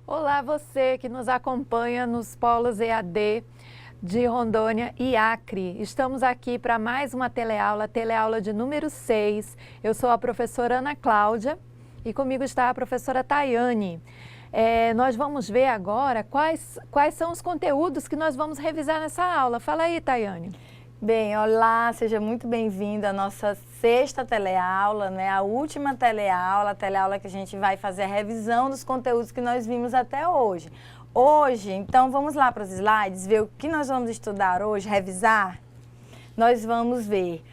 Olá, você que nos acompanha nos polos EAD de Rondônia e Acre. Estamos aqui para mais uma teleaula de número 6. Eu sou a professora Ana Cláudia e comigo está a professora Tayane. Nós vamos ver agora quais são os conteúdos que nós vamos revisar nessa aula. Fala aí, Tayane. Bem, olá, seja muito bem-vindo à nossa sexta teleaula, né? A última teleaula, a teleaula que a gente vai fazer a revisão dos conteúdos que nós vimos até hoje. Hoje, então, vamos lá para os slides, ver o que nós vamos estudar hoje, revisar. Nós vamos ver,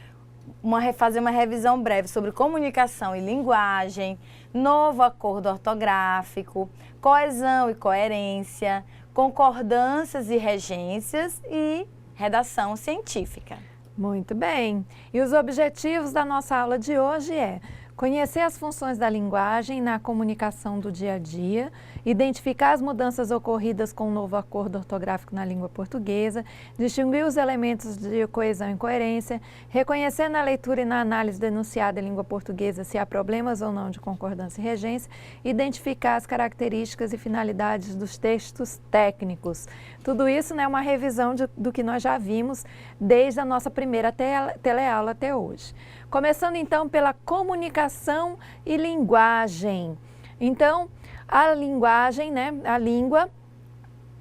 fazer uma revisão breve sobre comunicação e linguagem, novo acordo ortográfico, coesão e coerência, concordâncias e regências e redação científica. Muito bem. E os objetivos da nossa aula de hoje é conhecer as funções da linguagem na comunicação do dia a dia, identificar as mudanças ocorridas com o novo acordo ortográfico na língua portuguesa, distinguir os elementos de coesão e coerência, reconhecer na leitura e na análise denunciada em língua portuguesa se há problemas ou não de concordância e regência, identificar as características e finalidades dos textos técnicos. Tudo isso é uma revisão do que nós já vimos desde a nossa primeira teleaula até hoje. Começando então pela comunicação e linguagem. Então, a linguagem, a língua,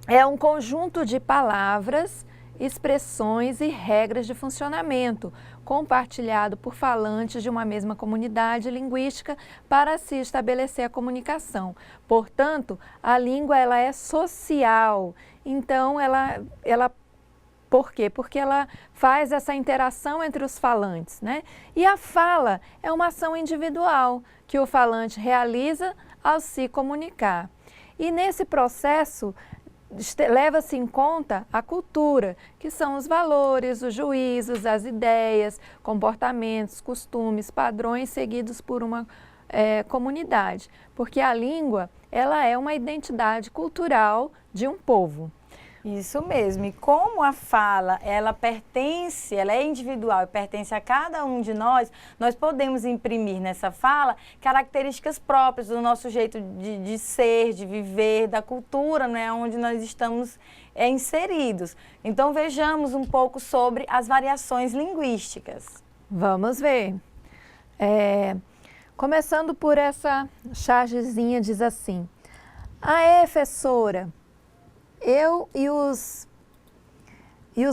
é um conjunto de palavras, expressões e regras de funcionamento, compartilhado por falantes de uma mesma comunidade linguística para se estabelecer a comunicação. Portanto, a língua ela é social, então por quê? Porque ela faz essa interação entre os falantes, né? E a fala é uma ação individual que o falante realiza ao se comunicar. E nesse processo leva-se em conta a cultura, que são os valores, os juízos, as ideias, comportamentos, costumes, padrões seguidos por uma comunidade. Porque a língua, ela é uma identidade cultural de um povo. Isso mesmo, e como a fala, ela é individual e pertence a cada um de nós podemos imprimir nessa fala características próprias do nosso jeito de ser, de viver, da cultura, né, onde nós estamos inseridos. Então vejamos um pouco sobre as variações linguísticas. Vamos ver. Começando por essa chargezinha, diz assim: aê, professora, eu e os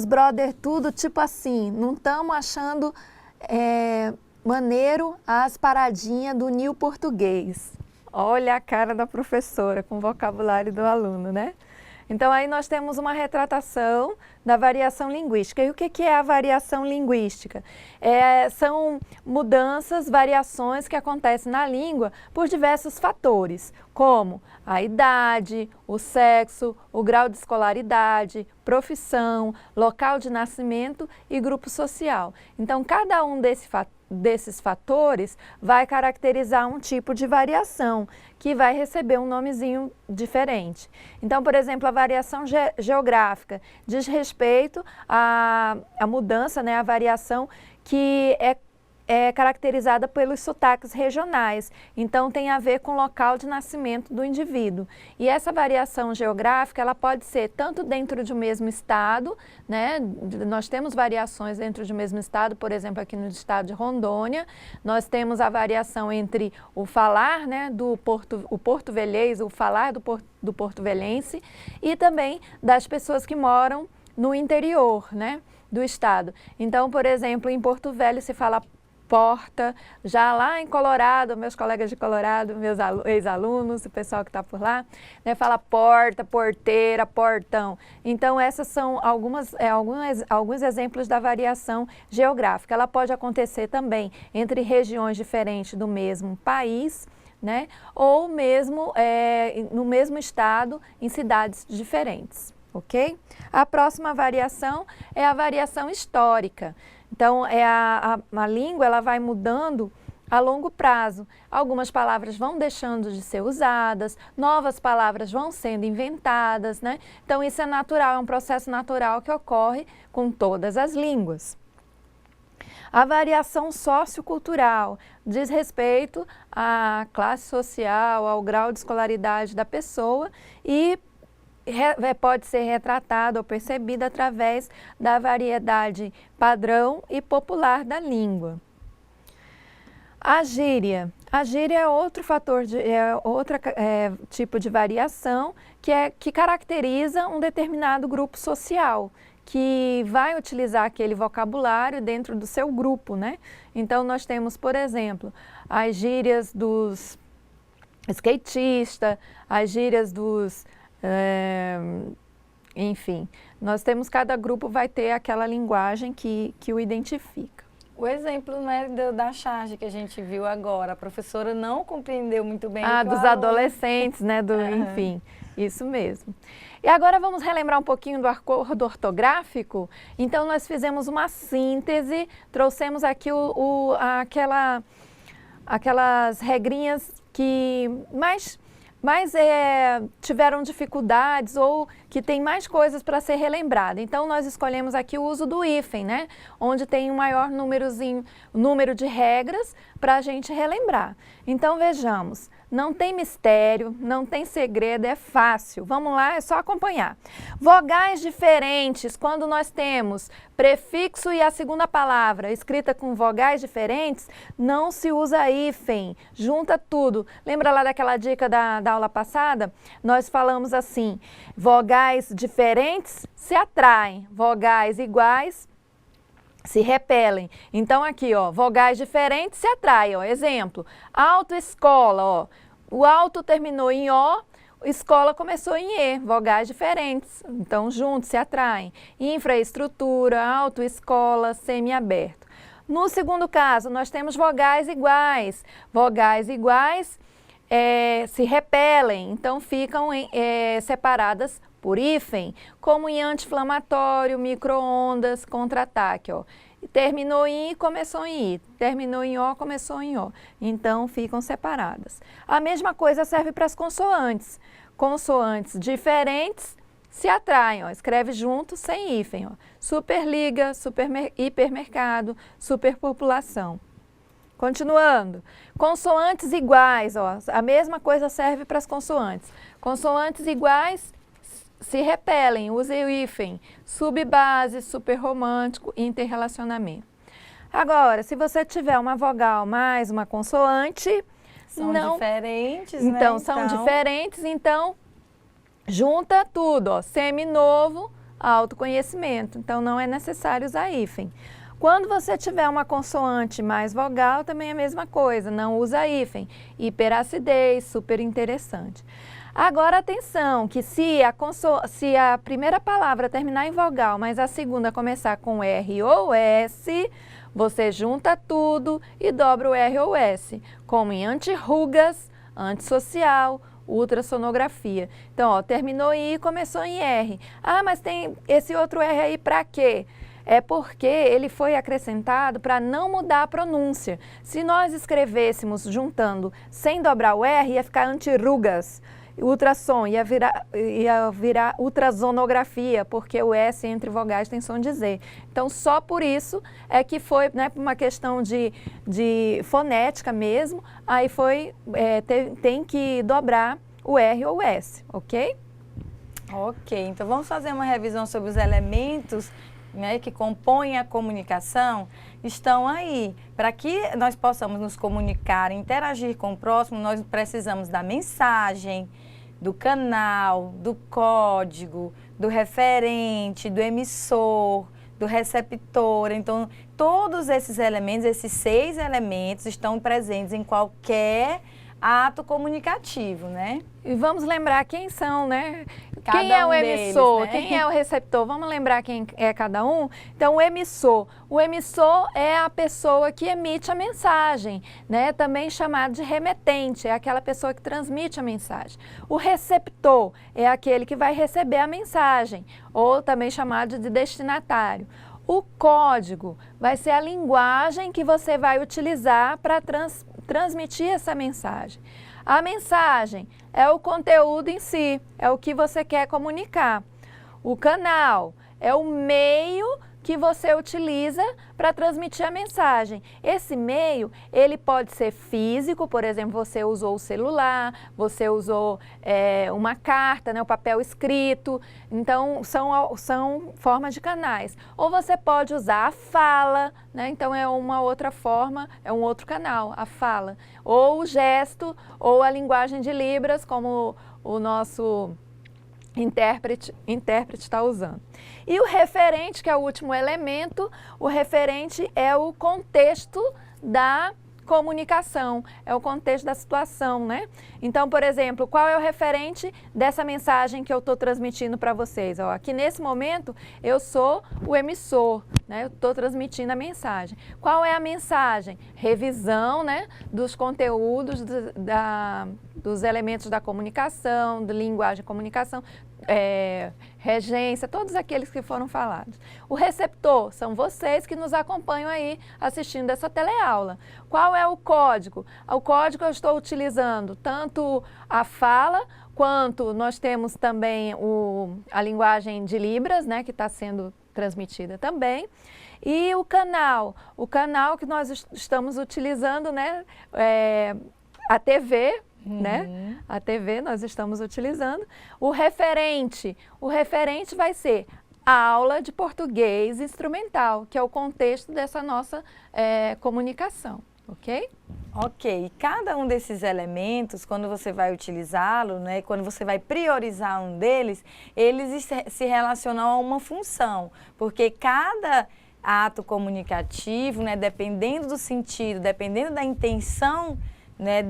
brother tudo tipo assim, não estamos achando maneiro as paradinhas do Nil Português. Olha a cara da professora com o vocabulário do aluno, né? Então aí nós temos uma retratação da variação linguística. E o que é a variação linguística? São mudanças, variações que acontecem na língua por diversos fatores, como a idade, o sexo, o grau de escolaridade, profissão, local de nascimento e grupo social. Então cada um desses fatores vai caracterizar um tipo de variação que vai receber um nomezinho diferente. Então, por exemplo, a variação geográfica diz respeito à mudança, a variação que é caracterizada pelos sotaques regionais, então tem a ver com o local de nascimento do indivíduo. E essa variação geográfica, ela pode ser tanto dentro de um mesmo estado, né? Nós temos variações dentro de um mesmo estado, por exemplo, aqui no estado de Rondônia, nós temos a variação entre o falar, né, o porto-velhês, o falar do porto-velhense, e também das pessoas que moram no interior, né, do estado. Então, por exemplo, em Porto Velho se fala porta, já lá em Colorado, meus colegas de Colorado, meus ex-alunos, o pessoal que está por lá, né, fala porta, porteira, portão. Então, essas são alguns exemplos da variação geográfica. Ela pode acontecer também entre regiões diferentes do mesmo país, né, ou mesmo no mesmo estado, em cidades diferentes, ok? A próxima variação é a variação histórica. Então, a língua ela vai mudando a longo prazo. Algumas palavras vão deixando de ser usadas, novas palavras vão sendo inventadas, né? Então, isso é natural, é um processo natural que ocorre com todas as línguas. A variação sociocultural diz respeito à classe social, ao grau de escolaridade da pessoa e pode ser retratado ou percebido através da variedade padrão e popular da língua. A gíria. A gíria é outro fator, tipo de variação que caracteriza um determinado grupo social, que vai utilizar aquele vocabulário dentro do seu grupo, né? Então, nós temos, por exemplo, as gírias dos skatistas, as gírias dos... enfim, nós temos, cada grupo vai ter aquela linguagem que o identifica. O exemplo, né, da charge que a gente viu agora, a professora não compreendeu muito bem. Dos adolescentes, né, enfim, isso mesmo. E agora vamos relembrar um pouquinho do acordo ortográfico. Então, nós fizemos uma síntese, trouxemos aqui aquelas regrinhas que mais tiveram dificuldades ou que tem mais coisas para ser relembrada. Então, nós escolhemos aqui o uso do hífen, né? Onde tem um maior número de regras para a gente relembrar. Então, vejamos. Não tem mistério, não tem segredo, é fácil. Vamos lá, é só acompanhar. Vogais diferentes, quando nós temos prefixo e a segunda palavra escrita com vogais diferentes, não se usa hífen, junta tudo. Lembra lá daquela dica da aula passada? Nós falamos assim, vogais diferentes se atraem, vogais iguais se repelem. Então, aqui, ó, vogais diferentes se atraem, ó. Exemplo, autoescola, ó. O auto terminou em O, escola começou em E, vogais diferentes. Então, juntos se atraem. Infraestrutura, autoescola, semiaberto. No segundo caso, nós temos vogais iguais. Vogais iguais se repelem, então ficam separadas por hífen, como em anti-inflamatório, micro-ondas, contra-ataque, ó. Terminou em I, começou em I. Terminou em O, começou em O. Então, ficam separadas. A mesma coisa serve para as consoantes. Consoantes diferentes se atraem, ó. Escreve junto, sem hífen, ó. Superliga, hipermercado, superpopulação. Continuando. Consoantes iguais, ó. A mesma coisa serve para as consoantes. Consoantes iguais se repelem, use o hífen, subbase, superromântico, interrelacionamento. Agora, se você tiver uma vogal mais uma consoante, são diferentes, então, né? São diferentes, então junta tudo, ó, seminovo, autoconhecimento. Então, não é necessário usar hífen. Quando você tiver uma consoante mais vogal, também é a mesma coisa, não usa hífen. Hiperacidez, super interessante. Agora, atenção, que se a primeira palavra terminar em vogal, mas a segunda começar com R ou S, você junta tudo e dobra o R ou S, como em antirrugas, antissocial, ultrassonografia. Então, ó, terminou em I, começou em R. Ah, mas tem esse outro R aí para quê? É porque ele foi acrescentado para não mudar a pronúncia. Se nós escrevêssemos juntando sem dobrar o R, ia ficar antirrugas. Ultrassom ia virar ultrasonografia, porque o S entre vogais tem som de Z. Então, só por isso é que foi, né, por uma questão de fonética mesmo, aí tem que dobrar o R ou o S, ok? Ok, então vamos fazer uma revisão sobre os elementos, né, que compõem a comunicação. Estão aí. Para que nós possamos nos comunicar, interagir com o próximo, nós precisamos da mensagem, do canal, do código, do referente, do emissor, do receptor. Então, todos esses elementos, esses 6 elementos, estão presentes em qualquer ato comunicativo, né? E vamos lembrar quem são, né? Cada quem é o emissor, deles, né? Quem é o receptor? Vamos lembrar quem é cada um? Então, o emissor é a pessoa que emite a mensagem, né? Também chamado de remetente, é aquela pessoa que transmite a mensagem. O receptor é aquele que vai receber a mensagem, ou também chamado de destinatário. O código vai ser a linguagem que você vai utilizar para transmitir essa mensagem. A mensagem é o conteúdo em si, é o que você quer comunicar. O canal é o meio que você utiliza para transmitir a mensagem. Esse meio, ele pode ser físico, por exemplo, você usou o celular, você usou uma carta, né, o papel escrito, então são formas de canais. Ou você pode usar a fala, né, então é uma outra forma, é um outro canal, a fala. Ou o gesto, ou a linguagem de Libras, como o nosso intérprete está usando. E o referente, que é o último elemento, o referente é o contexto da comunicação, é o contexto da situação, né? Então, por exemplo, qual é o referente dessa mensagem que eu estou transmitindo para vocês? Ó, aqui nesse momento eu sou o emissor, né? Eu estou transmitindo a mensagem. Qual é a mensagem? Revisão, né, dos conteúdos dos elementos da comunicação, da linguagem de comunicação, regência, todos aqueles que foram falados. O receptor são vocês que nos acompanham aí assistindo essa teleaula. Qual é o código? O código eu estou utilizando tanto a fala, quanto nós temos também a linguagem de Libras, né, que está sendo transmitida também. E o canal que nós estamos utilizando, né, a TV, né? A TV nós estamos utilizando. O referente vai ser a aula de português instrumental, que é o contexto dessa nossa comunicação, ok? Ok, cada um desses elementos, quando você vai utilizá-lo, né, quando você vai priorizar um deles, eles se relacionam a uma função, porque cada ato comunicativo, né, dependendo do sentido, dependendo da intenção, né,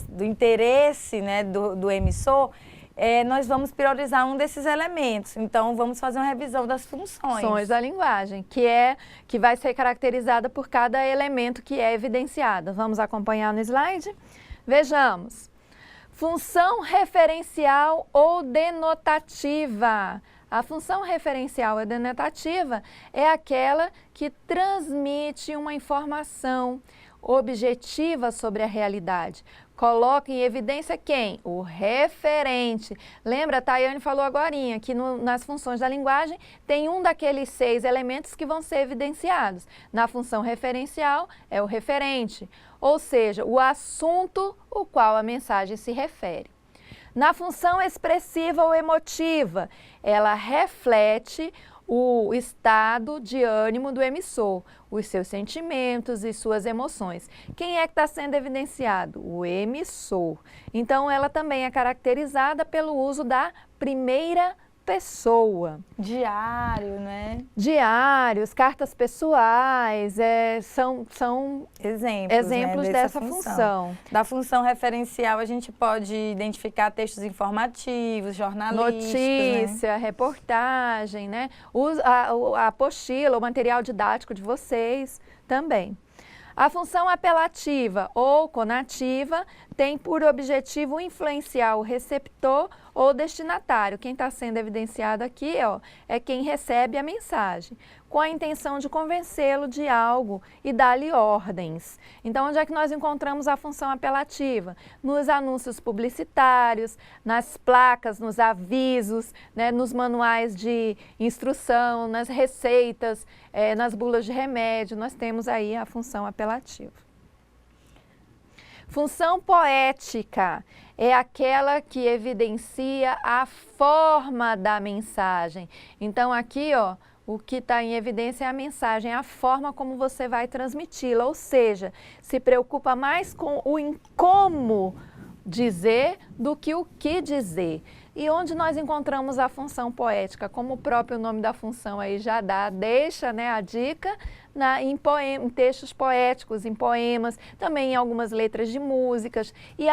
do interesse, né, do emissor, nós vamos priorizar um desses elementos. Então, vamos fazer uma revisão das funções. Funções da linguagem, que vai ser caracterizada por cada elemento que é evidenciado. Vamos acompanhar no slide? Vejamos. Função referencial ou denotativa. A função referencial ou denotativa é aquela que transmite uma informação objetiva sobre a realidade. Coloca em evidência quem? O referente. Lembra, a Tayane falou agorinha que nas funções da linguagem tem um daqueles 6 elementos que vão ser evidenciados. Na função referencial é o referente, ou seja, o assunto ao qual a mensagem se refere. Na função expressiva ou emotiva, ela reflete o estado de ânimo do emissor, os seus sentimentos e suas emoções. Quem é que está sendo evidenciado? O emissor. Então, ela também é caracterizada pelo uso da primeira pessoa. Diário, né? Diários, cartas pessoais, são exemplos né, dessa função. Da função referencial, a gente pode identificar textos informativos, jornalísticos, notícia, né? Reportagem, né? A apostila, o material didático de vocês também. A função apelativa ou conativa tem por objetivo influenciar o receptor ou destinatário. Quem está sendo evidenciado aqui é quem recebe a mensagem, com a intenção de convencê-lo de algo e dar-lhe ordens. Então, onde é que nós encontramos a função apelativa? Nos anúncios publicitários, nas placas, nos avisos, né, nos manuais de instrução, nas receitas, nas bulas de remédio, nós temos aí a função apelativa. Função poética é aquela que evidencia a forma da mensagem. Então, aqui, o que está em evidência é a mensagem, a forma como você vai transmiti-la, ou seja, se preocupa mais com o como dizer do que o que dizer. E onde nós encontramos a função poética, como o próprio nome da função aí já deixa, né, a dica, em textos poéticos, em poemas, também em algumas letras de músicas e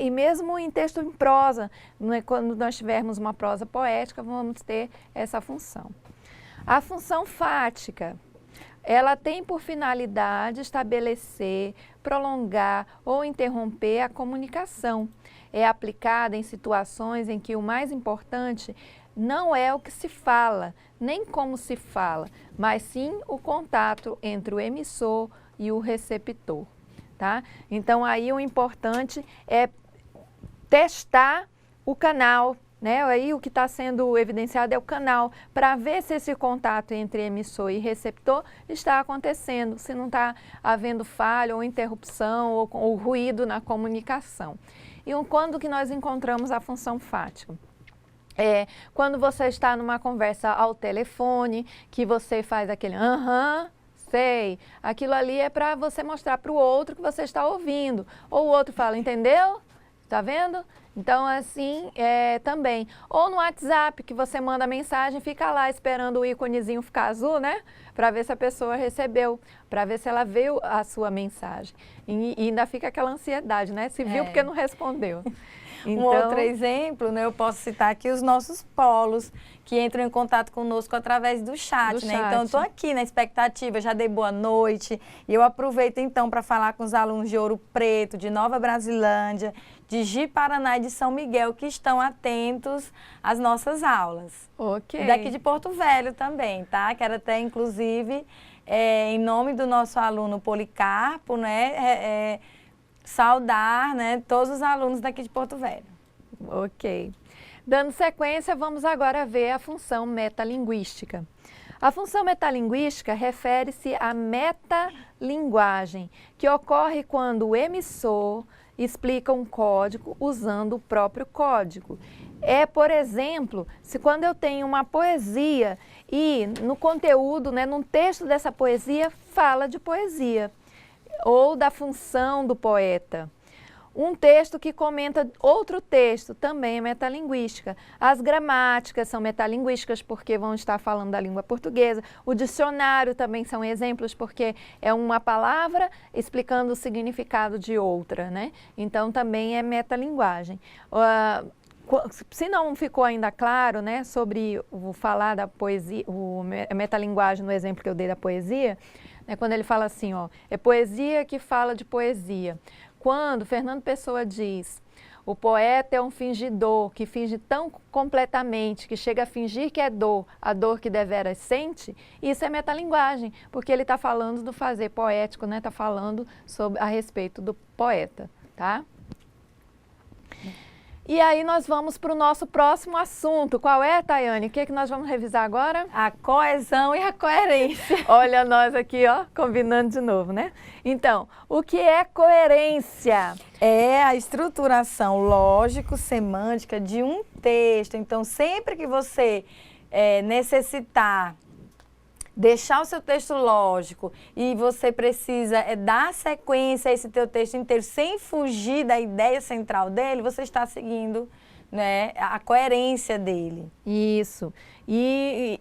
mesmo em texto em prosa, né, quando nós tivermos uma prosa poética, vamos ter essa função. A função fática, ela tem por finalidade estabelecer, prolongar ou interromper a comunicação. É aplicada em situações em que o mais importante não é o que se fala, nem como se fala, mas sim o contato entre o emissor e o receptor, tá? Então, aí o importante é testar o canal né? Aí o que está sendo evidenciado é o canal, para ver se esse contato entre emissor e receptor está acontecendo, se não está havendo falha ou interrupção ou ruído na comunicação. E quando que nós encontramos a função fática? Quando você está numa conversa ao telefone, que você faz aquele aham, sei, aquilo ali é para você mostrar para o outro que você está ouvindo. Ou o outro fala, entendeu? Tá vendo? Então, assim, também. Ou no WhatsApp, que você manda mensagem, fica lá esperando o íconezinho ficar azul, né? Para ver se a pessoa recebeu, para ver se ela viu a sua mensagem. E ainda fica aquela ansiedade, né? Se viu porque não respondeu. Então, um outro exemplo, né, eu posso citar aqui os nossos polos, que entram em contato conosco através do chat, né? Então, eu estou aqui na expectativa, já dei boa noite, e eu aproveito então para falar com os alunos de Ouro Preto, de Nova Brasilândia, de Ji-Paraná e de São Miguel, que estão atentos às nossas aulas. Ok. E daqui de Porto Velho também, tá? Quero até, inclusive, em nome do nosso aluno Policarpo, né, saudar, né, todos os alunos daqui de Porto Velho. Ok. Dando sequência, vamos agora ver a função metalinguística. A função metalinguística refere-se à metalinguagem, que ocorre quando o emissor explica um código usando o próprio código. Por exemplo, se quando eu tenho uma poesia e no conteúdo, né, num texto dessa poesia, fala de poesia ou da função do poeta. Um texto que comenta outro texto também é metalinguística. As gramáticas são metalinguísticas porque vão estar falando da língua portuguesa. O dicionário também são exemplos porque é uma palavra explicando o significado de outra, né? Então também é metalinguagem. Se não ficou ainda claro, né, sobre o falar da poesia, a metalinguagem no exemplo que eu dei da poesia, né, quando ele fala assim, ó, é poesia que fala de poesia. Quando Fernando Pessoa diz, o poeta é um fingidor que finge tão completamente que chega a fingir que é dor, a dor que deveras sente, isso é metalinguagem, porque ele está falando do fazer poético, né? Está falando a respeito do poeta, tá? E aí nós vamos para o nosso próximo assunto. Qual é, Tayane? O que nós vamos revisar agora? A coesão e a coerência. Olha nós aqui, ó, combinando de novo, né? Então, o que é coerência? É a estruturação lógico-semântica de um texto. Então, sempre que você necessitar deixar o seu texto lógico e você precisa dar sequência a esse teu texto inteiro sem fugir da ideia central dele, você está seguindo, né, a coerência dele. Isso. E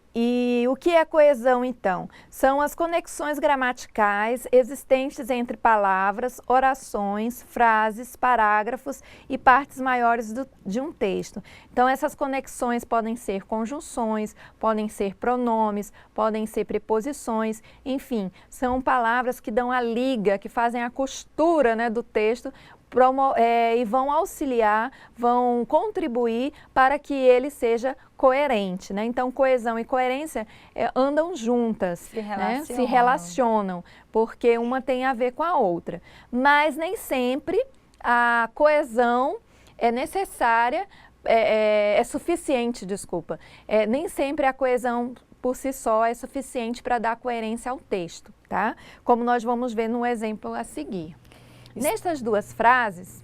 o que é coesão, então? São as conexões gramaticais existentes entre palavras, orações, frases, parágrafos e partes maiores de um texto. Então, essas conexões podem ser conjunções, podem ser pronomes, podem ser preposições, enfim, são palavras que dão a liga, que fazem a costura, né, do texto, e vão auxiliar, vão contribuir para que ele seja coerente, né? Então, coesão e coerência andam juntas, se relacionam, porque uma tem a ver com a outra. Mas nem sempre a coesão é necessária, suficiente, desculpa. Nem sempre a coesão por si só é suficiente para dar coerência ao texto, tá? Como nós vamos ver no exemplo a seguir. Nestas duas frases,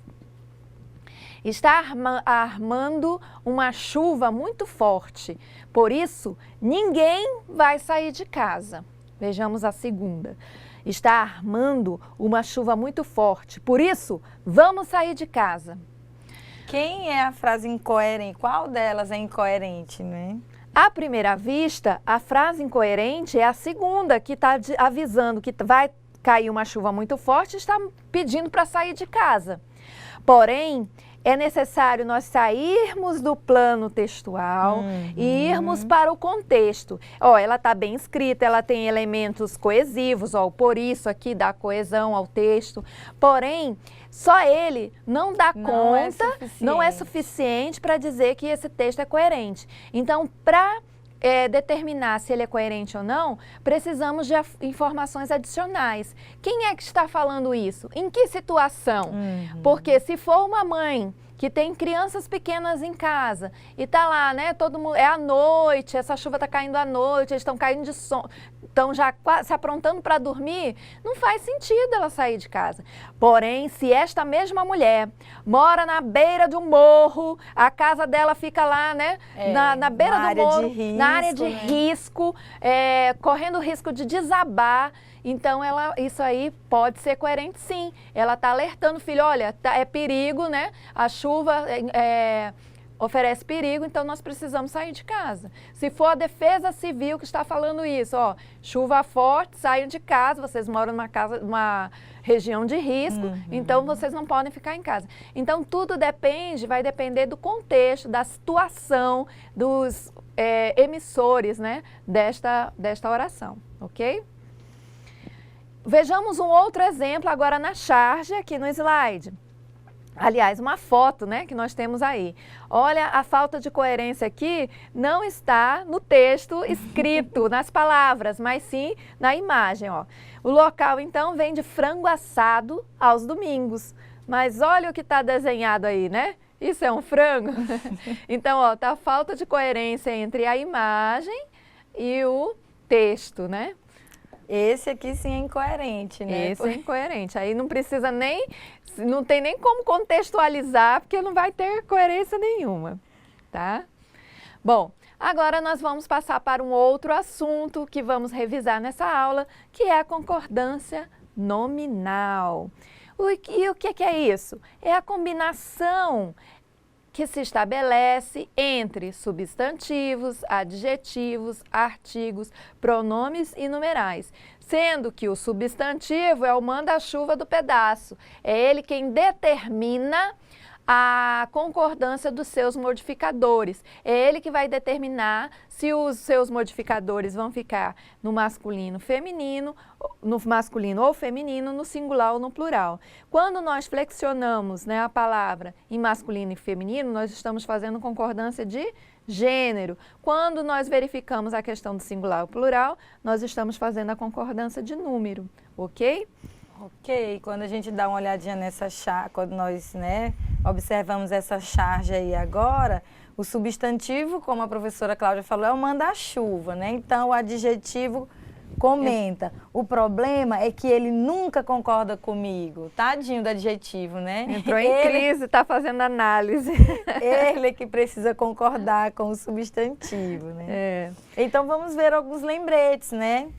está armando uma chuva muito forte, por isso ninguém vai sair de casa. Vejamos a segunda. Está armando uma chuva muito forte, por isso vamos sair de casa. Quem é a frase incoerente? Qual delas é incoerente, né? À primeira vista, a frase incoerente é a segunda, que está avisando que vai cair uma chuva muito forte e está pedindo para sair de casa. Porém, é necessário nós sairmos do plano textual e irmos para o contexto. Ó, ela está bem escrita, ela tem elementos coesivos, ó, por isso aqui dá coesão ao texto. Porém, só ele não dá conta, não é suficiente para dizer que esse texto é coerente. Então, para determinar se ele é coerente ou não, precisamos de informações adicionais. Quem é que está falando isso? Em que situação? Porque se for uma mãe que tem crianças pequenas em casa e tá lá, né, todo mundo, é à noite, essa chuva tá caindo à noite, eles estão caindo de sono, estão já se aprontando para dormir, não faz sentido ela sair de casa. Porém, se esta mesma mulher mora na beira de um morro, a casa dela fica lá, né, na beira do morro, na área de risco, correndo o risco de desabar, então isso aí pode ser coerente sim. Ela está alertando o filho, olha, é perigo, né, a chuva oferece perigo, então nós precisamos sair de casa. Se for a Defesa Civil que está falando isso, ó, chuva forte, saiam de casa, vocês moram numa região de risco, então vocês não podem ficar em casa. Então tudo vai depender do contexto, da situação dos emissores, né, desta oração, ok? Vejamos um outro exemplo agora na charge aqui no slide. Aliás, uma foto, né, que nós temos aí. Olha, a falta de coerência aqui não está no texto escrito, nas palavras, mas sim na imagem, ó. O local, então, vende frango assado aos domingos. Mas olha o que está desenhado aí, né? Isso é um frango? Então, ó, tá a falta de coerência entre a imagem e o texto, né? Esse aqui sim é incoerente, né? Esse é incoerente. Aí não precisa não tem nem como contextualizar, porque não vai ter coerência nenhuma, tá? Bom, agora nós vamos passar para um outro assunto que vamos revisar nessa aula, que é a concordância nominal. E o que é isso? É a combinação que se estabelece entre substantivos, adjetivos, artigos, pronomes e numerais, sendo que o substantivo é o manda-chuva do pedaço, é ele quem determina a concordância dos seus modificadores. É ele que vai determinar se os seus modificadores vão ficar no masculino ou feminino, no singular ou no plural. Quando nós flexionamos, né, a palavra em masculino e feminino, nós estamos fazendo concordância de gênero. Quando nós verificamos a questão do singular ou plural, nós estamos fazendo a concordância de número, ok? Ok, quando a gente dá uma olhadinha nessa charge, quando nós, né, observamos essa charge aí agora, o substantivo, como a professora Cláudia falou, é o manda-chuva, né? Então, o adjetivo comenta. O problema é que ele nunca concorda comigo. Tadinho do adjetivo, né? Entrou em crise, está fazendo análise. Ele é que precisa concordar com o substantivo, né? Então, vamos ver alguns lembretes, né?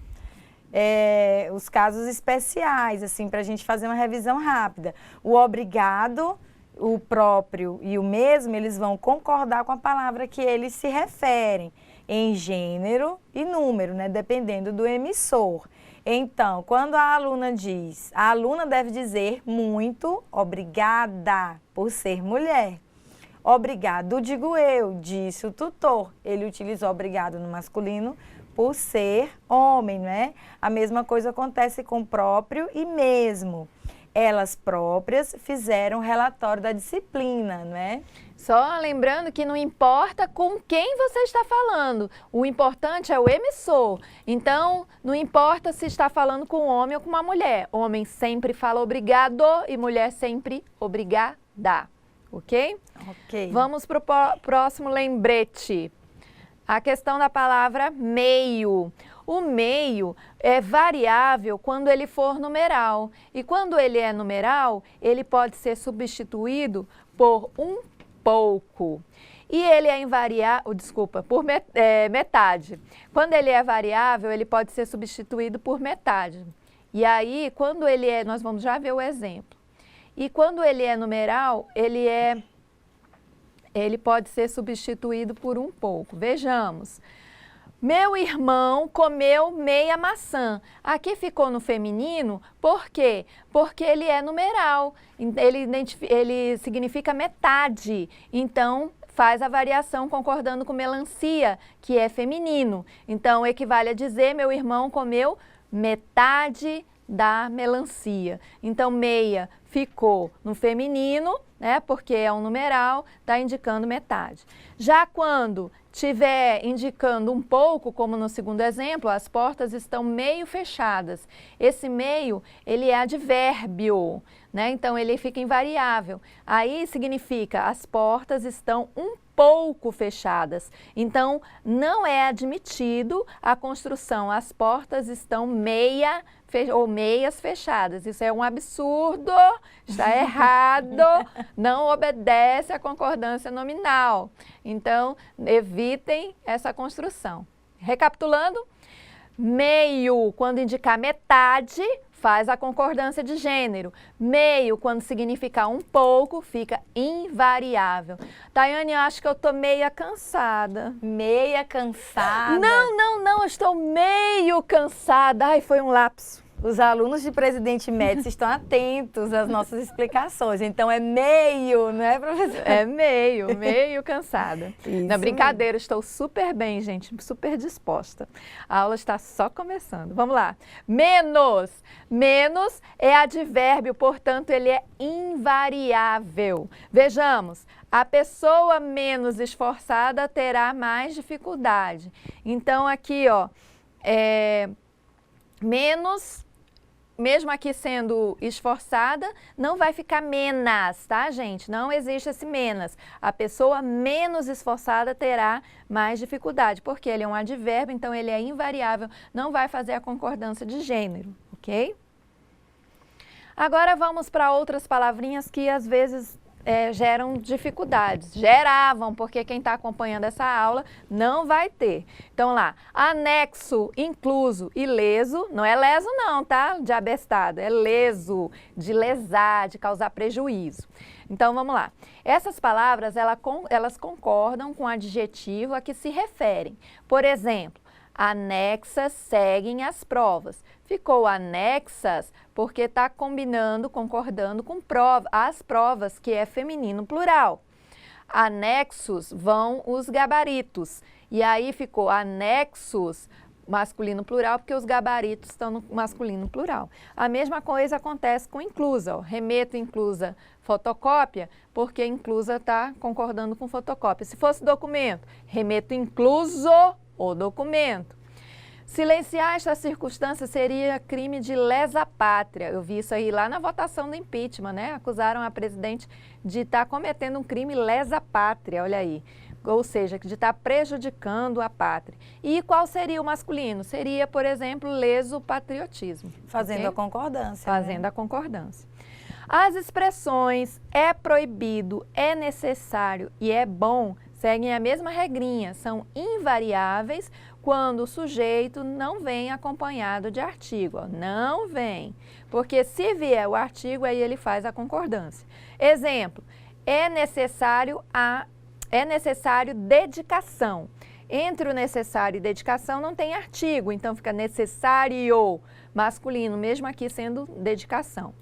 Os casos especiais, assim, para a gente fazer uma revisão rápida. O obrigado, o próprio e o mesmo, eles vão concordar com a palavra que eles se referem, em gênero e número, né, dependendo do emissor. Então, quando a aluna deve dizer muito obrigada por ser mulher. Obrigado, digo eu, disse o tutor. Ele utilizou obrigado no masculino por ser homem, né? A mesma coisa acontece com próprio e mesmo. Elas próprias fizeram o relatório da disciplina, né? Só lembrando que não importa com quem você está falando, o importante é o emissor. Então, não importa se está falando com um homem ou com uma mulher. Homem sempre fala obrigado e mulher sempre obrigada, ok? Ok. Vamos para o próximo lembrete. A questão da palavra meio. O meio é variável quando ele for numeral. E quando ele é numeral, ele pode ser substituído por um pouco. E ele é invariável, por metade. Quando ele é variável, ele pode ser substituído por metade. E aí, quando ele nós vamos já ver o exemplo. E quando ele é numeral, ele pode ser substituído por um pouco. Vejamos. Meu irmão comeu meia maçã. Aqui ficou no feminino, por quê? Porque ele é numeral, ele significa metade. Então, faz a variação concordando com melancia, que é feminino. Então, equivale a dizer, meu irmão comeu metade da melancia. Então, meia ficou no feminino, né, porque é um numeral, está indicando metade. Já quando estiver indicando um pouco, como no segundo exemplo, as portas estão meio fechadas. Esse meio, ele é advérbio. né? Então ele fica invariável. Aí significa as portas estão um pouco fechadas. Então não é admitido a construção as portas estão ou meias fechadas. Isso é um absurdo, está errado, não obedece à concordância nominal. Então evitem essa construção. Recapitulando, meio, quando indicar metade, faz a concordância de gênero. Meio, quando significar um pouco, fica invariável. Tayane, acho que eu estou meia cansada. Meia cansada? Não, eu estou meio cansada. Ai, foi um lapso. Os alunos de Presidente Médici estão atentos às nossas explicações. Então é meio, não é, professora? É meio cansada. Isso Na brincadeira, estou super bem, gente, super disposta. A aula está só começando. Vamos lá. Menos. Menos é advérbio, portanto, ele é invariável. Vejamos. A pessoa menos esforçada terá mais dificuldade. Então, aqui, ó, menos, mesmo aqui sendo esforçada, não vai ficar menos, tá, gente? Não existe esse menos. A pessoa menos esforçada terá mais dificuldade, porque ele é um advérbio, então ele é invariável, não vai fazer a concordância de gênero, ok? Agora vamos para outras palavrinhas que às vezes geram dificuldades. Geravam, porque quem está acompanhando essa aula não vai ter. Então lá, anexo, incluso e leso, não é leso não, tá? De abestado, é leso, de lesar, de causar prejuízo. Então vamos lá. Essas palavras, elas concordam com o adjetivo a que se referem. Por exemplo, anexas seguem as provas. Ficou anexas porque está combinando, concordando com as provas, que é feminino plural. Anexos vão os gabaritos. E aí ficou anexos masculino plural, porque os gabaritos estão no masculino plural. A mesma coisa acontece com inclusa. Ó. Remeto inclusa fotocópia, porque inclusa está concordando com fotocópia. Se fosse documento, remeto incluso o documento. Silenciar esta circunstância seria crime de lesa pátria. Eu vi isso aí lá na votação do impeachment, né? Acusaram a presidente de estar cometendo um crime lesa pátria, olha aí. Ou seja, de estar prejudicando a pátria. E qual seria o masculino? Seria, por exemplo, leso patriotismo. Fazendo okay? a concordância. Fazendo né? a concordância. As expressões é proibido, é necessário e é bom seguem a mesma regrinha, são invariáveis quando o sujeito não vem acompanhado de artigo. Ó, não vem, porque se vier o artigo, aí ele faz a concordância. Exemplo, é necessário dedicação. Entre o necessário e dedicação não tem artigo, então fica necessário masculino, mesmo aqui sendo dedicação.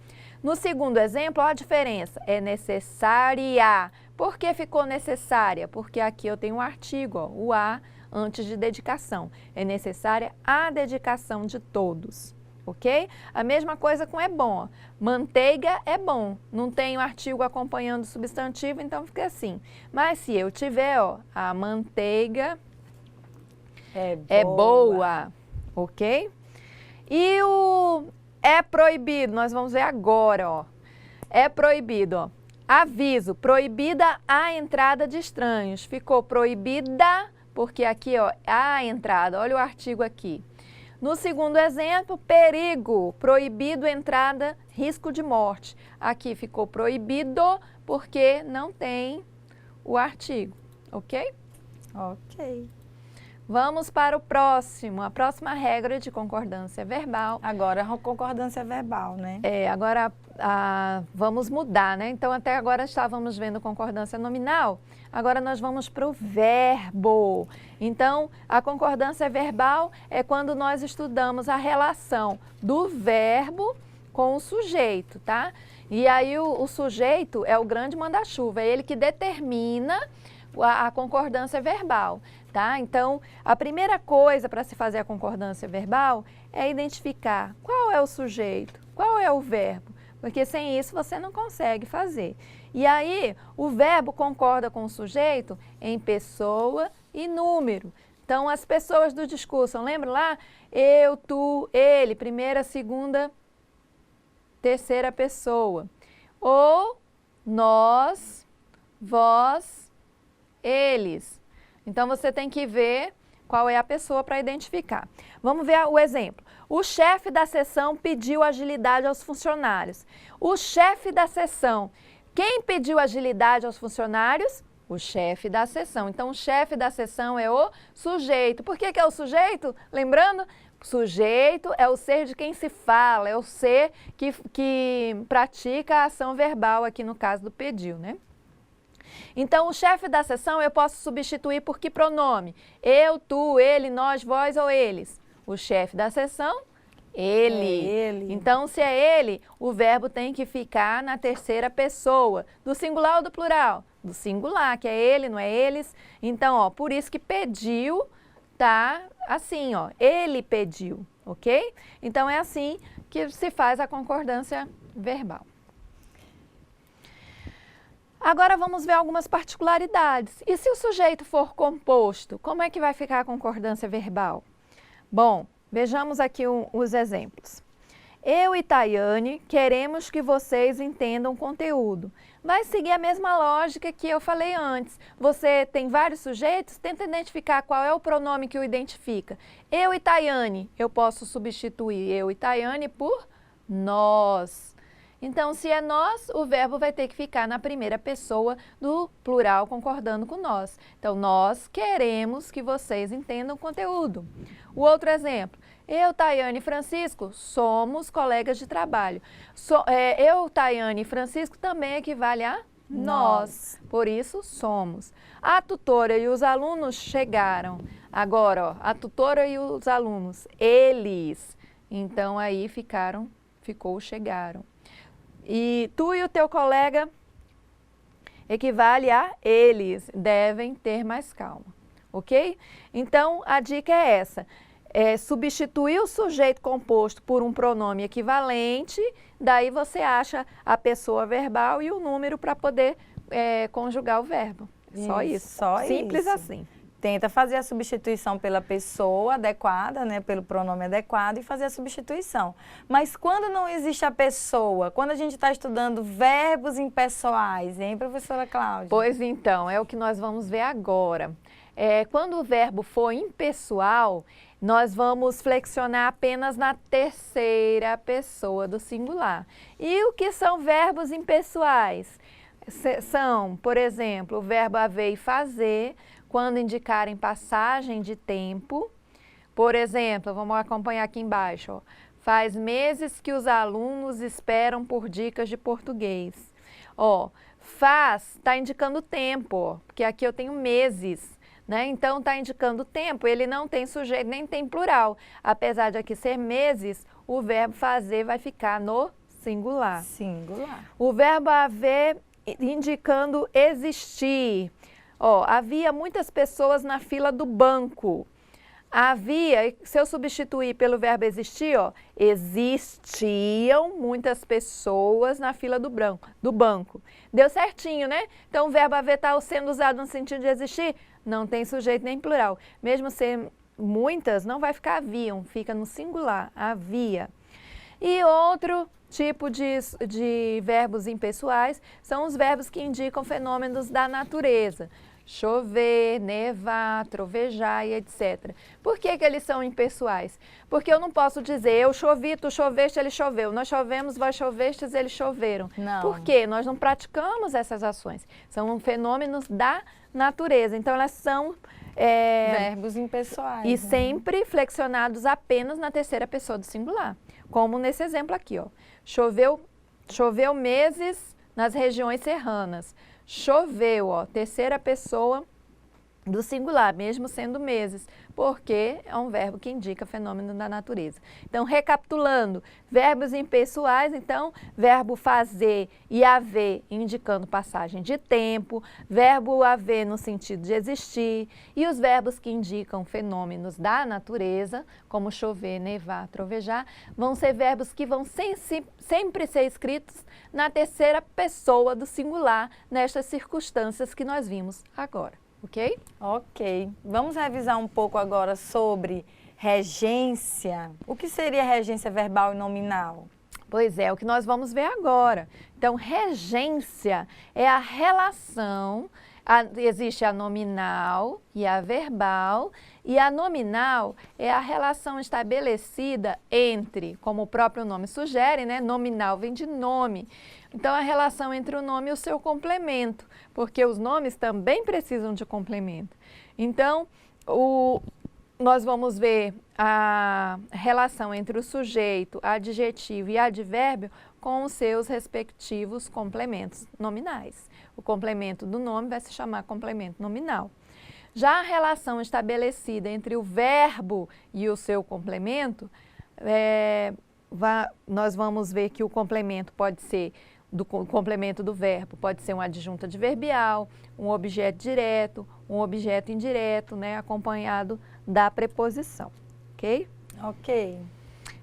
No segundo exemplo, olha a diferença, é necessária. Por que ficou necessária? Porque aqui eu tenho um artigo, ó, o a antes de dedicação. É necessária a dedicação de todos, ok? A mesma coisa com é bom. Ó. Manteiga é bom, não tem o artigo acompanhando o substantivo, então fica assim. Mas se eu tiver, ó, a manteiga é boa, ok? E o é proibido, nós vamos ver agora, ó. É proibido, ó. Aviso, proibida a entrada de estranhos. Ficou proibida, porque aqui, ó, a entrada, olha o artigo aqui. No segundo exemplo, perigo, proibido entrada, risco de morte. Aqui ficou proibido, porque não tem o artigo, ok? Ok. Vamos para o próximo, a próxima regra de concordância verbal. Agora a concordância verbal, né? Agora vamos mudar, né? Então até agora estávamos vendo concordância nominal, agora nós vamos para o verbo. Então a concordância verbal é quando nós estudamos a relação do verbo com o sujeito, tá? E aí o sujeito é o grande manda-chuva, é ele que determina a concordância verbal. Tá? Então, a primeira coisa para se fazer a concordância verbal é identificar qual é o sujeito, qual é o verbo, porque sem isso você não consegue fazer. E aí, o verbo concorda com o sujeito em pessoa e número. Então, as pessoas do discurso, lembra lá? Eu, tu, ele, primeira, segunda, terceira pessoa. ou nós, vós, eles. Então, você tem que ver qual é a pessoa para identificar. Vamos ver o exemplo. O chefe da seção pediu agilidade aos funcionários. O chefe da seção. Quem pediu agilidade aos funcionários? O chefe da seção. Então, o chefe da seção é o sujeito. Por que é o sujeito? Lembrando, sujeito é o ser de quem se fala, é o ser que pratica a ação verbal, aqui no caso do pediu, né? Então, o chefe da seção eu posso substituir por que pronome? Eu, tu, ele, nós, vós ou eles. O chefe da seção, ele. É ele. Então, se é ele, o verbo tem que ficar na terceira pessoa. Do singular ou do plural? Do singular, que é ele, não é eles. Então, ó, por isso que pediu tá assim, ó. Ele pediu, ok? Então, é assim que se faz a concordância verbal. Agora vamos ver algumas particularidades. E se o sujeito for composto, como é que vai ficar a concordância verbal? Bom, vejamos aqui os exemplos. Eu e Tayane queremos que vocês entendam o conteúdo. Vai seguir a mesma lógica que eu falei antes. Você tem vários sujeitos, tenta identificar qual é o pronome que o identifica. Eu e Tayane, eu posso substituir eu e Tayane por nós. Então, se é nós, o verbo vai ter que ficar na primeira pessoa do plural, concordando com nós. Então, nós queremos que vocês entendam o conteúdo. O outro exemplo, eu, Tayane e Francisco somos colegas de trabalho. Eu, Tayane e Francisco também equivale a nós. Por isso, somos. A tutora e os alunos chegaram. Agora, ó, a tutora e os alunos, eles. Então, aí chegaram. E tu e o teu colega equivale a eles, devem ter mais calma, ok? Então, a dica é essa, substituir o sujeito composto por um pronome equivalente, daí você acha a pessoa verbal e o número para poder conjugar o verbo. Só isso. Simples assim. Tenta fazer a substituição pela pessoa adequada, né, pelo pronome adequado e fazer a substituição. Mas quando não existe a pessoa, quando a gente está estudando verbos impessoais, hein, professora Cláudia? Pois então, é o que nós vamos ver agora. Quando o verbo for impessoal, nós vamos flexionar apenas na terceira pessoa do singular. E o que são verbos impessoais? São, por exemplo, o verbo haver e fazer, quando indicarem passagem de tempo. Por exemplo, vamos acompanhar aqui embaixo, ó. Faz meses que os alunos esperam por dicas de português. Ó, faz está indicando tempo, ó, porque aqui eu tenho meses, né? Então está indicando tempo, ele não tem sujeito nem tem plural. Apesar de aqui ser meses, o verbo fazer vai ficar no singular. Singular. O verbo haver indicando existir. Ó, havia muitas pessoas na fila do banco. Havia, se eu substituir pelo verbo existir, ó, existiam muitas pessoas na fila do banco. Deu certinho, né? Então, o verbo haver está sendo usado no sentido de existir, não tem sujeito nem plural. Mesmo ser muitas, não vai ficar haviam, fica no singular, havia. E outro tipo de verbos impessoais são os verbos que indicam fenômenos da natureza. Chover, nevar, trovejar e etc. Por que eles são impessoais? Porque eu não posso dizer eu chovi, tu choveste, ele choveu. Nós chovemos, vós chovestes, eles choveram. Não. Por quê? Nós não praticamos essas ações. São fenômenos da natureza. Então, elas são verbos impessoais. E sempre flexionados apenas na terceira pessoa do singular. Como nesse exemplo aqui, ó. Choveu meses nas regiões serranas. Choveu, ó, terceira pessoa do singular, mesmo sendo meses, porque é um verbo que indica fenômeno da natureza. Então, recapitulando, verbos impessoais, então, verbo fazer e haver, indicando passagem de tempo, verbo haver no sentido de existir, e os verbos que indicam fenômenos da natureza, como chover, nevar, trovejar, vão ser verbos que vão sempre ser escritos na terceira pessoa do singular, nestas circunstâncias que nós vimos agora. Ok? Ok. Vamos revisar um pouco agora sobre regência. O que seria regência verbal e nominal? Pois é, o que nós vamos ver agora. Então, regência é a relação, existe a nominal e a verbal, e a nominal é a relação estabelecida entre, como o próprio nome sugere, né? Nominal vem de nome. Então, a relação entre o nome e o seu complemento, porque os nomes também precisam de complemento. Então, nós vamos ver a relação entre o sujeito, adjetivo e advérbio com os seus respectivos complementos nominais. O complemento do nome vai se chamar complemento nominal. Já a relação estabelecida entre o verbo e o seu complemento, nós vamos ver que o complemento pode ser, o complemento do verbo pode ser um adjunto adverbial, um objeto direto, um objeto indireto, né, acompanhado da preposição, ok? Ok.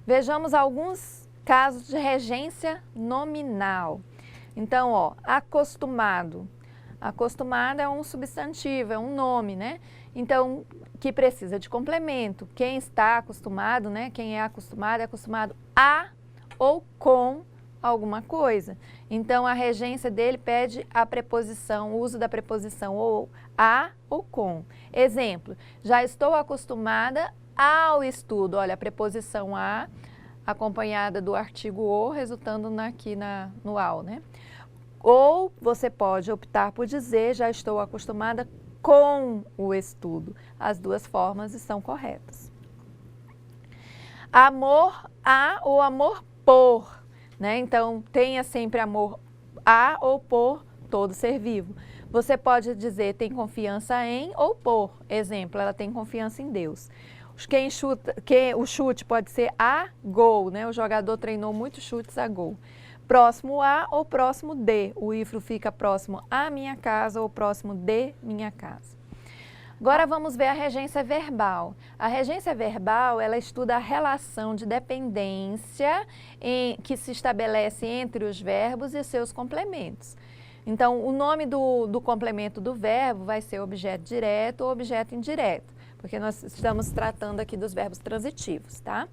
Vejamos alguns casos de regência nominal. Então, ó, acostumado. Acostumado é um substantivo, é um nome, né? Então, que precisa de complemento. Quem está acostumado, né? Quem é acostumado a ou com alguma coisa. Então, a regência dele pede a preposição, o uso da preposição ou a ou com. Exemplo, já estou acostumada ao estudo. Olha, a preposição a acompanhada do artigo o, resultando aqui no ao, né? Ou você pode optar por dizer, já estou acostumada com o estudo. As duas formas estão corretas. Amor a ou amor por, né? Então, tenha sempre amor a ou por todo ser vivo. Você pode dizer tem confiança em ou por. Exemplo, ela tem confiança em Deus. O chute pode ser a gol, né? O jogador treinou muitos chutes a gol. Próximo a ou próximo de. O hífen fica próximo à minha casa ou próximo de minha casa. Agora vamos ver a regência verbal. A regência verbal, ela estuda a relação de dependência que se estabelece entre os verbos e seus complementos. Então, o nome do complemento do verbo vai ser objeto direto ou objeto indireto, porque nós estamos tratando aqui dos verbos transitivos, tá?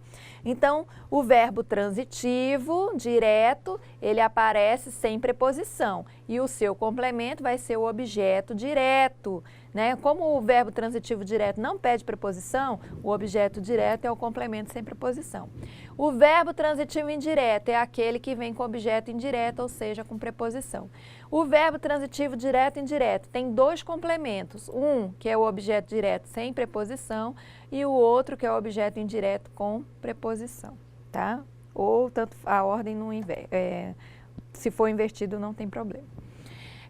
Então, o verbo transitivo, direto, ele aparece sem preposição e o seu complemento vai ser o objeto direto, né? Como o verbo transitivo direto não pede preposição, o objeto direto é o complemento sem preposição. O verbo transitivo indireto é aquele que vem com objeto indireto, ou seja, com preposição. O verbo transitivo direto e indireto tem dois complementos, um que é o objeto direto sem preposição e o outro que é o objeto indireto com preposição, tá? Ou tanto a ordem não se for invertido não tem problema.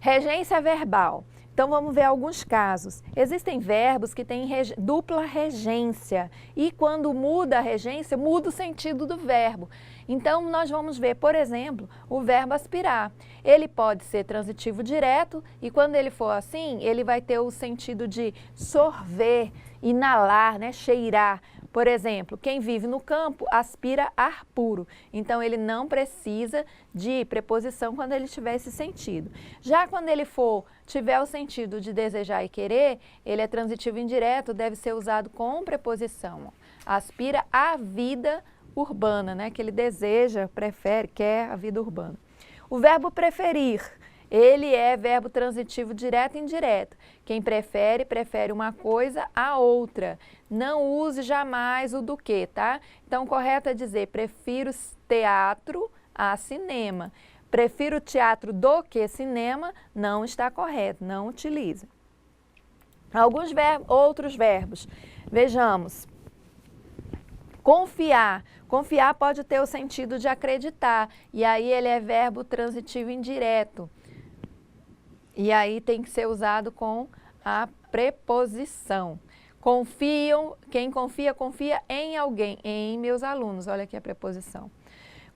Regência verbal. Então, vamos ver alguns casos. Existem verbos que têm dupla regência e quando muda a regência, muda o sentido do verbo. Então, nós vamos ver, por exemplo, o verbo aspirar. Ele pode ser transitivo direto e quando ele for assim, ele vai ter o sentido de sorver, inalar, né, cheirar. Por exemplo, quem vive no campo aspira ar puro. Então, ele não precisa de preposição quando ele tiver esse sentido. Já quando ele tiver o sentido de desejar e querer, ele é transitivo indireto, deve ser usado com preposição. Aspira à vida urbana, né? Que ele deseja, prefere, quer a vida urbana. O verbo preferir, ele é verbo transitivo direto e indireto. Quem prefere, prefere uma coisa a outra. Não use jamais o do que, tá? Então, o correto é dizer prefiro teatro a cinema. Prefiro teatro do que cinema, não está correto, não utiliza. Outros verbos. Vejamos. Confiar. Confiar pode ter o sentido de acreditar, e aí ele é verbo transitivo indireto. E aí tem que ser usado com a preposição. Confiam, quem confia, confia em alguém, em meus alunos. Olha aqui a preposição.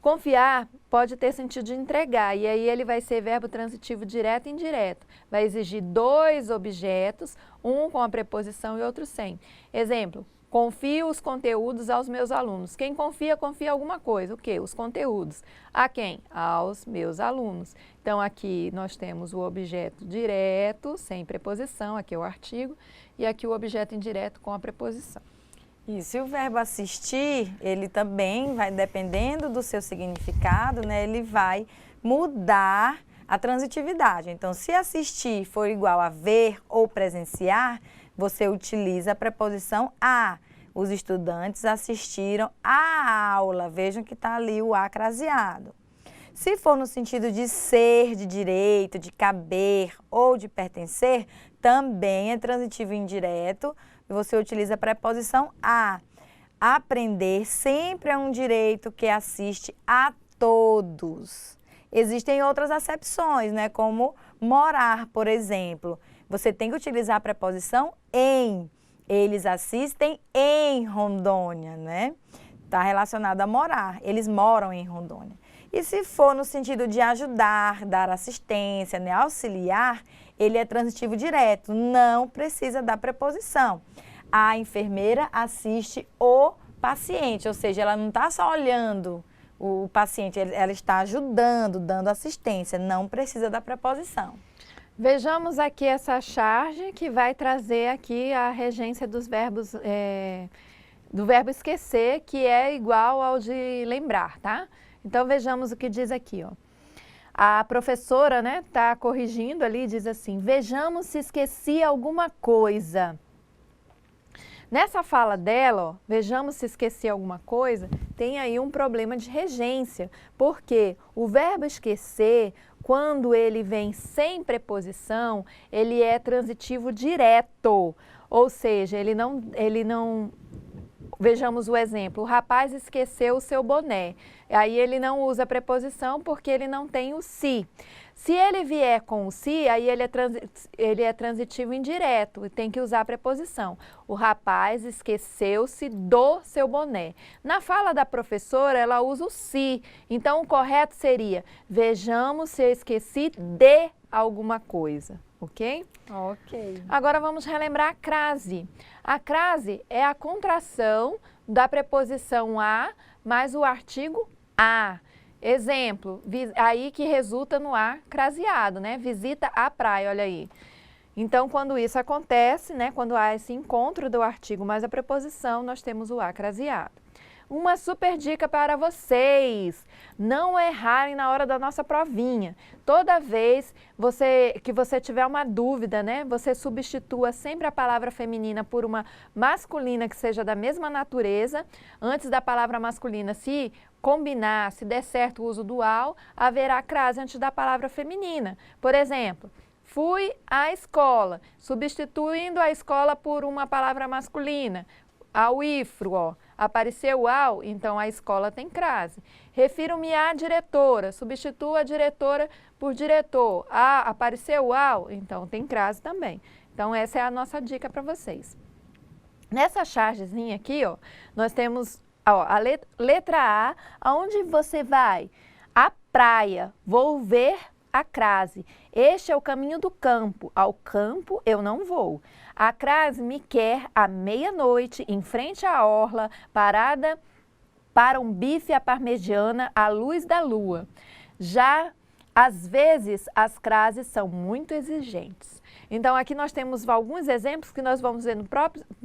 Confiar pode ter sentido de entregar, e aí ele vai ser verbo transitivo direto e indireto. Vai exigir dois objetos, um com a preposição e outro sem. Exemplo, confio os conteúdos aos meus alunos. Quem confia, confia alguma coisa. O quê? Os conteúdos. A quem? Aos meus alunos. Então, aqui nós temos o objeto direto, sem preposição, aqui é o artigo, e aqui o objeto indireto com a preposição. Isso, e o verbo assistir, ele também vai, dependendo do seu significado, né, ele vai mudar a transitividade. Então, se assistir for igual a ver ou presenciar, você utiliza a preposição a. Os estudantes assistiram à aula. Vejam que está ali o a craseado. Se for no sentido de ser, de direito, de caber ou de pertencer, também é transitivo indireto. Você utiliza a preposição a. Aprender sempre é um direito que assiste a todos. Existem outras acepções, né? Como morar, por exemplo. Você tem que utilizar a preposição em. Eles assistem em Rondônia, né? Está relacionado a morar. Eles moram em Rondônia. E se for no sentido de ajudar, dar assistência, né? Auxiliar, ele é transitivo direto. Não precisa da preposição. A enfermeira assiste o paciente, ou seja, ela não está só olhando o paciente, ela está ajudando, dando assistência, não precisa da preposição. Vejamos aqui essa charge que vai trazer aqui a regência dos verbos, do verbo esquecer, que é igual ao de lembrar, tá? Então vejamos o que diz aqui, ó. A professora, né, tá corrigindo ali, diz assim, vejamos se esqueci alguma coisa. Nessa fala dela, ó, vejamos se esqueci alguma coisa, tem aí um problema de regência, porque o verbo esquecer, quando ele vem sem preposição, ele é transitivo direto, ou seja, ele não, vejamos o exemplo, o rapaz esqueceu o seu boné, aí ele não usa preposição porque ele não tem o se. Se ele vier com o se, aí ele é transitivo indireto e tem que usar a preposição. O rapaz esqueceu-se do seu boné. Na fala da professora, ela usa o se. Então, o correto seria, vejamos se eu esqueci de alguma coisa, ok? Ok. Agora vamos relembrar a crase. A crase é a contração da preposição a mais o artigo a. Exemplo, aí que resulta no a craseado, né? Visita a praia, olha aí. Então, quando isso acontece, né? Quando há esse encontro do artigo mais a preposição, nós temos o a craseado. Uma super dica para vocês, não errarem na hora da nossa provinha. Toda vez que você tiver uma dúvida, né, você substitua sempre a palavra feminina por uma masculina que seja da mesma natureza. Antes da palavra masculina, se combinar, se der certo o uso dual, haverá crase antes da palavra feminina. Por exemplo, fui à escola, substituindo a escola por uma palavra masculina. Ao ifro, ó, apareceu ao, então a escola tem crase. Refiro-me à diretora, substitua a diretora por diretor. Apareceu ao, então tem crase também. Então essa é a nossa dica para vocês. Nessa chargezinha aqui, ó, nós temos a letra A, aonde você vai? À praia, vou ver a crase. Este é o caminho do campo, ao campo eu não vou. A crase me quer à meia-noite, em frente à orla, parada para um bife à parmegiana à luz da lua. Já, às vezes, as crases são muito exigentes. Então, aqui nós temos alguns exemplos que nós vamos ver no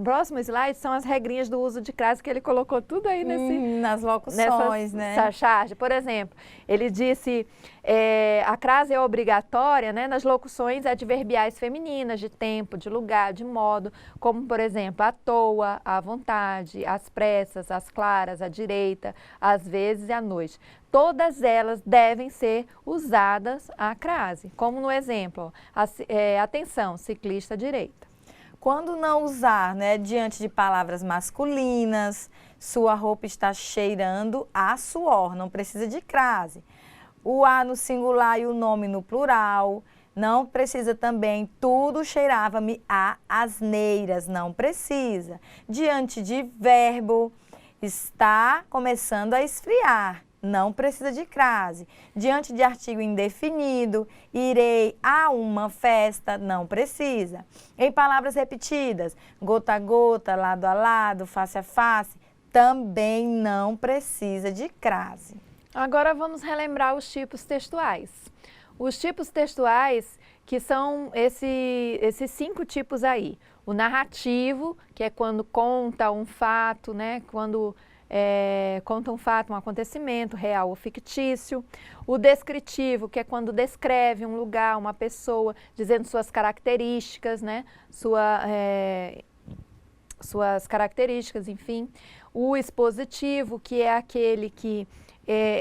próximo slide, são as regrinhas do uso de crase, que ele colocou tudo aí nas locuções, nessa charge. Por exemplo, ele disse, a crase é obrigatória, né, nas locuções adverbiais femininas, de tempo, de lugar, de modo, como, por exemplo, à toa, à vontade, às pressas, às claras, à direita, às vezes e à noite. Todas elas devem ser usadas a crase, como no exemplo, atenção, ciclista à direita. Quando não usar, né, diante de palavras masculinas, sua roupa está cheirando a suor, não precisa de crase. O a no singular e o nome no plural, não precisa também, tudo cheirava-me a asneiras, não precisa. Diante de verbo, está começando a esfriar. Não precisa de crase. Diante de artigo indefinido, irei a uma festa, não precisa. Em palavras repetidas, gota a gota, lado a lado, face a face, também não precisa de crase. Agora vamos relembrar os tipos textuais. Os tipos textuais, que são esses 5 tipos aí. O narrativo, que é quando conta um fato, né? Quando conta um fato, um acontecimento real ou fictício. O descritivo, que é quando descreve um lugar, uma pessoa, dizendo suas características, né? Suas características, enfim. O expositivo, que é aquele que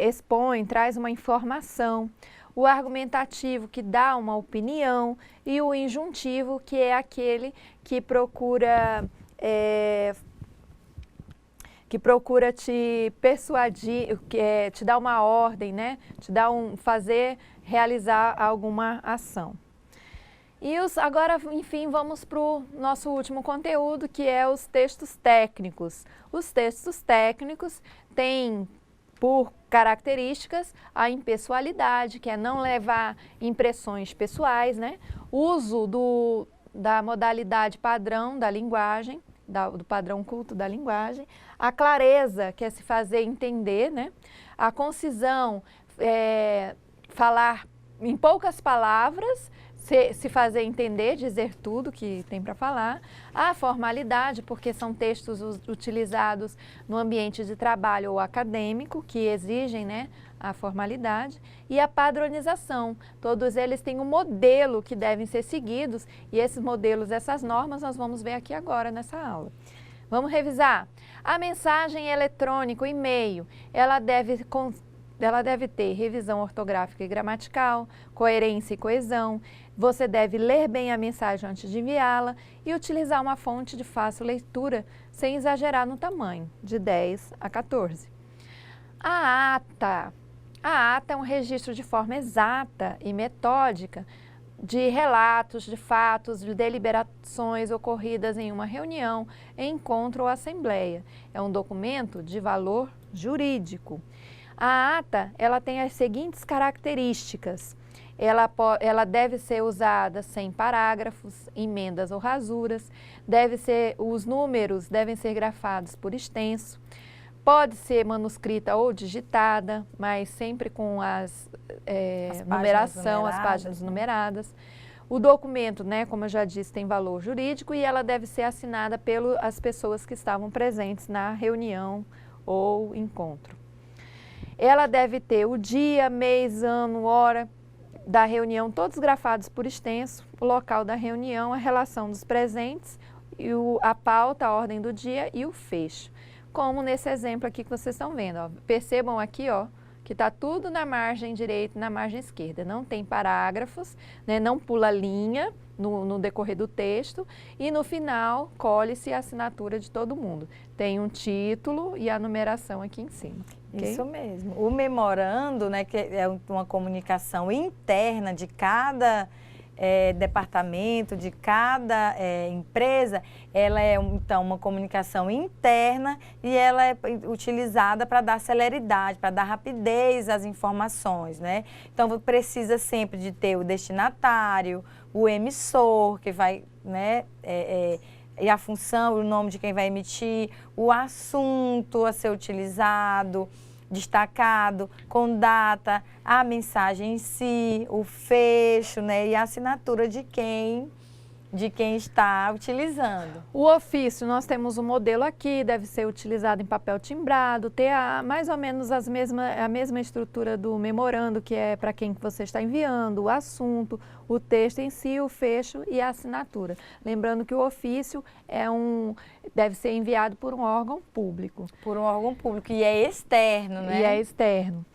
expõe, traz uma informação. O argumentativo, que dá uma opinião. E o injuntivo, que é aquele que procura te persuadir, te dar uma ordem, né? Te dar realizar alguma ação. E agora, enfim, vamos para o nosso último conteúdo, que é os textos técnicos. Os textos técnicos têm por características a impessoalidade, que é não levar impressões pessoais, né? Uso da modalidade padrão da linguagem, do padrão culto da linguagem, a clareza, que é se fazer entender, né? A concisão, falar em poucas palavras, se fazer entender, dizer tudo que tem para falar. A formalidade, porque são textos utilizados no ambiente de trabalho ou acadêmico, que exigem, né, a formalidade. E a padronização, todos eles têm um modelo que devem ser seguidos, e esses modelos, essas normas, nós vamos ver aqui agora nessa aula. Vamos revisar. A mensagem eletrônica, o e-mail, ela deve ter revisão ortográfica e gramatical, coerência e coesão. Você deve ler bem a mensagem antes de enviá-la e utilizar uma fonte de fácil leitura, sem exagerar no tamanho, de 10 a 14. A ata é um registro de forma exata e metódica de relatos, de fatos, de deliberações ocorridas em uma reunião, encontro ou assembleia. É um documento de valor jurídico. A ata, ela tem as seguintes características. Ela deve ser usada sem parágrafos, emendas ou rasuras. Os números devem ser grafados por extenso. Pode ser manuscrita ou digitada, mas sempre com numeração, as páginas numeradas. O documento, né, como eu já disse, tem valor jurídico e ela deve ser assinada pelas pessoas que estavam presentes na reunião ou encontro. Ela deve ter o dia, mês, ano, hora da reunião, todos grafados por extenso, o local da reunião, a relação dos presentes, a pauta, a ordem do dia e o fecho. Como nesse exemplo aqui que vocês estão vendo. Ó. Percebam aqui, ó, que está tudo na margem direita e na margem esquerda. Não tem parágrafos, né, não pula linha no decorrer do texto e no final colhe-se a assinatura de todo mundo. Tem um título e a numeração aqui em cima. Okay? Isso mesmo. O memorando, né, que é uma comunicação interna de cada departamento, de cada empresa, ela é então uma comunicação interna e ela é utilizada para dar celeridade, para dar rapidez às informações, né? Então precisa sempre de ter o destinatário, o emissor, que vai, né, e a função, o nome de quem vai emitir, o assunto a ser utilizado, destacado, com data, a mensagem em si, o fecho, né, e a assinatura de quem está utilizando. O ofício, nós temos um modelo aqui, deve ser utilizado em papel timbrado, ter mais ou menos a mesma estrutura do memorando, que é para quem você está enviando, o assunto, o texto em si, o fecho e a assinatura. Lembrando que o ofício deve ser enviado por um órgão público. Por um órgão público e é externo, né? E é externo.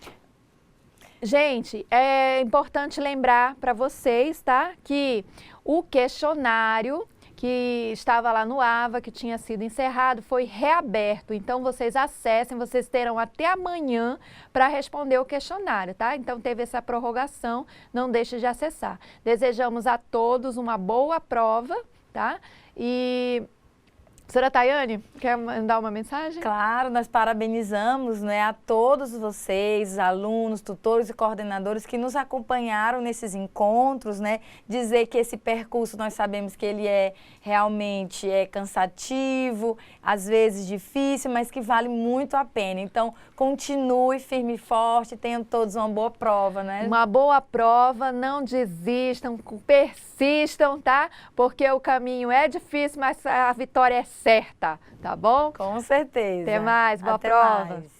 Gente, é importante lembrar para vocês, tá, que o questionário que estava lá no AVA, que tinha sido encerrado, foi reaberto. Então, vocês acessem, vocês terão até amanhã para responder o questionário, tá? Então, teve essa prorrogação, não deixe de acessar. Desejamos a todos uma boa prova, tá? E Professora Tayane, quer mandar uma mensagem? Claro, nós parabenizamos, né, a todos vocês, alunos, tutores e coordenadores que nos acompanharam nesses encontros, né, dizer que esse percurso nós sabemos que ele é realmente cansativo, às vezes difícil, mas que vale muito a pena. Então, continue firme e forte, tenham todos uma boa prova, né? Uma boa prova, não desistam, persistam, tá? Porque o caminho é difícil, mas a vitória é certa, tá bom? Com certeza. Até mais, boa Até prova. mais.